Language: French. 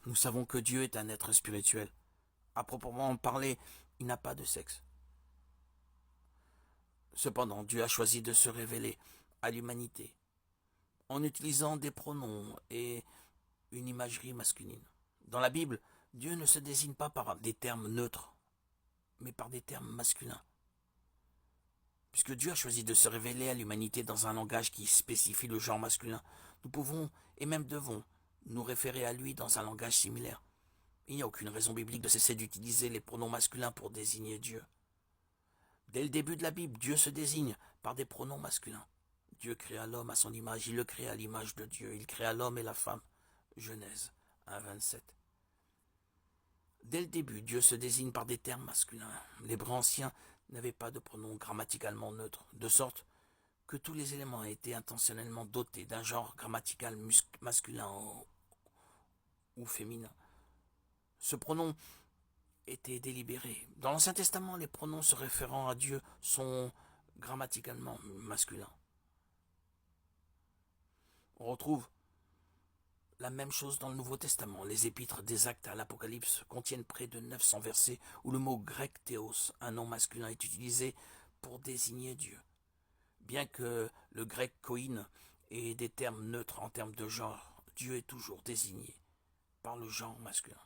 Nous savons que Dieu est un être spirituel. À proprement parler, il n'a pas de sexe. Cependant, Dieu a choisi de se révéler à l'humanité en utilisant des pronoms et une imagerie masculine. Dans la Bible, Dieu ne se désigne pas par des termes neutres, mais par des termes masculins. Puisque Dieu a choisi de se révéler à l'humanité dans un langage qui spécifie le genre masculin, nous pouvons, et même devons, nous référer à lui dans un langage similaire. Il n'y a aucune raison biblique de cesser d'utiliser les pronoms masculins pour désigner Dieu. Dès le début de la Bible, Dieu se désigne par des pronoms masculins. Dieu créa l'homme à son image, il le créa à l'image de Dieu, il créa l'homme et la femme. Genèse 1,27. Dès le début, Dieu se désigne par des termes masculins. L'hébreu ancien n'avait pas de pronom grammaticalement neutre, de sorte que tous les éléments étaient intentionnellement dotés d'un genre grammatical masculin ou féminin. Ce pronom était délibéré. Dans l'Ancien Testament, les pronoms se référant à Dieu sont grammaticalement masculins. On retrouve la même chose dans le Nouveau Testament. Les épîtres des Actes à l'Apocalypse contiennent près de 900 versets où le mot grec théos, un nom masculin, est utilisé pour désigner Dieu. Bien que le grec koine ait des termes neutres en termes de genre, Dieu est toujours désigné par le genre masculin.